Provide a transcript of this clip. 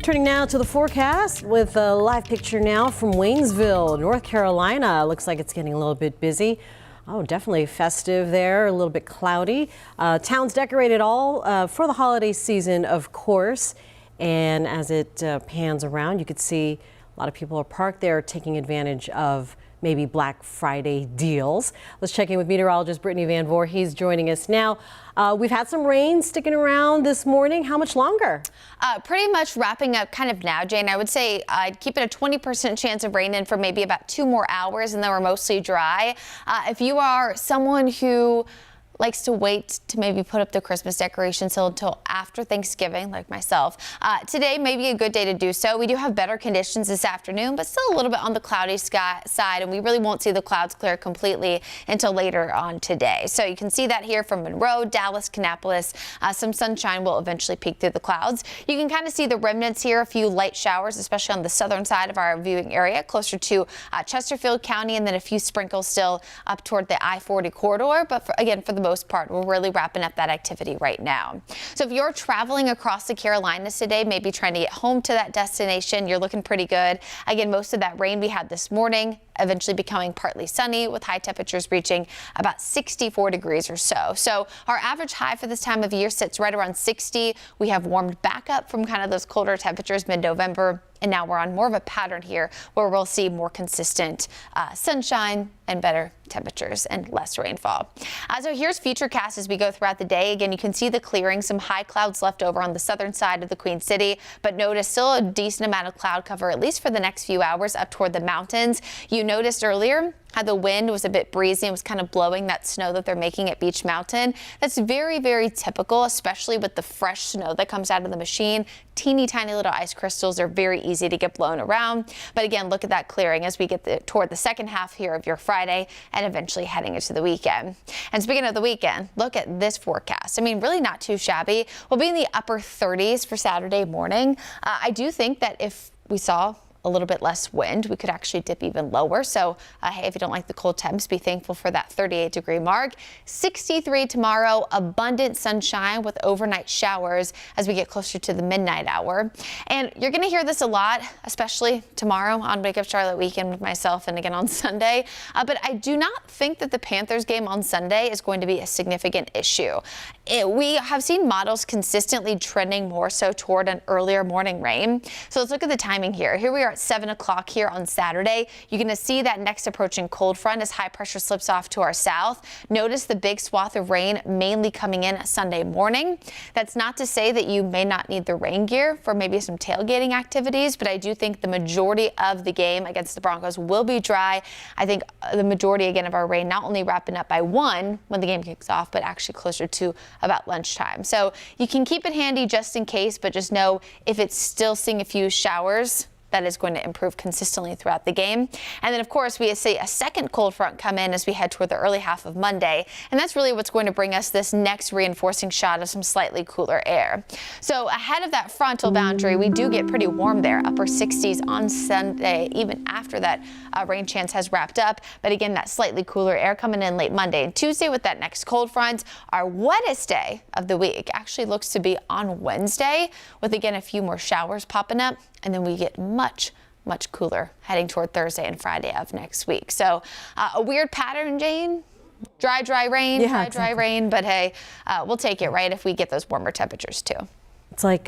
Turning now to the forecast with a live picture now from Waynesville, North Carolina. Looks like it's getting a little bit busy. Oh, definitely festive there, a little bit cloudy. Town's decorated all for the holiday season, of course. And as it pans around, you could see a lot of people are parked there taking advantage of maybe Black Friday deals. Let's check in with meteorologist Brittany Van Voorhees joining us now. We've had some rain sticking around this morning. How much longer? Pretty much wrapping up kind of now, Jane. I would say I'd keep it a 20% chance of rain in for maybe about 2 more hours, and then we're mostly dry. If you are someone who likes to wait to maybe put up the Christmas decorations until after Thanksgiving, like myself, today may be a good day to do so. We do have better conditions this afternoon, but still a little bit on the cloudy side, and we really won't see the clouds clear completely until later on today. So you can see that here from Monroe, Dallas, Kannapolis. Some sunshine will eventually peek through the clouds. You can kind of see the remnants here, a few light showers, especially on the southern side of our viewing area, closer to Chesterfield County, and then a few sprinkles still up toward the I-40 corridor. But again, for the most part, we're really wrapping up that activity right now. So if you're traveling across the Carolinas today, maybe trying to get home to that destination, you're looking pretty good. Again, most of that rain we had this morning eventually becoming partly sunny with high temperatures reaching about 64 degrees or so. So our average high for this time of year sits right around 60. We have warmed back up from kind of those colder temperatures mid-November, and now we're on more of a pattern here where we'll see more consistent sunshine and better temperatures and less rainfall. So here's Futurecast as we go throughout the day. Again, you can see the clearing, some high clouds left over on the southern side of the Queen City, but notice still a decent amount of cloud cover, at least for the next few hours up toward the mountains. You noticed earlier how the wind was a bit breezy and was kind of blowing that snow that they're making at Beech Mountain. That's very, very typical, especially with the fresh snow that comes out of the machine. Teeny tiny little ice crystals are very easy to get blown around. But again, look at that clearing as we get toward the second half here of your Friday and eventually heading into the weekend. And speaking of the weekend, look at this forecast. I mean, really not too shabby. We'll be in the upper 30s for Saturday morning. I do think that if we saw a little bit less wind, we could actually dip even lower. So hey, if you don't like the cold temps, be thankful for that 38-degree mark. 63 tomorrow, abundant sunshine with overnight showers as we get closer to the midnight hour. And you're going to hear this a lot, especially tomorrow on Wake Up Charlotte weekend with myself and again on Sunday. But I do not think that the Panthers game on Sunday is going to be a significant issue. We have seen models consistently trending more so toward an earlier morning rain. So let's look at the timing here. Here we are at 7 o'clock here on Saturday. You're going to see that next approaching cold front as high pressure slips off to our south. Notice the big swath of rain mainly coming in Sunday morning. That's not to say that you may not need the rain gear for maybe some tailgating activities, but I do think the majority of the game against the Broncos will be dry. I think the majority again of our rain not only wrapping up by 1 when the game kicks off, but actually closer to about lunchtime. So you can keep it handy just in case, but just know if it's still seeing a few showers, that is going to improve consistently throughout the game. And then, of course, we see a second cold front come in as we head toward the early half of Monday. And that's really what's going to bring us this next reinforcing shot of some slightly cooler air. So ahead of that frontal boundary, we do get pretty warm there, upper 60s on Sunday, even after that rain chance has wrapped up. But again, that slightly cooler air coming in late Monday and Tuesday with that next cold front. Our wettest day of the week actually looks to be on Wednesday with, again, a few more showers popping up. And then we get much cooler heading toward Thursday and Friday of next week. So a weird pattern, Jane. Dry rain, yeah, dry rain. But hey, we'll take it, right, if we get those warmer temperatures too. It's like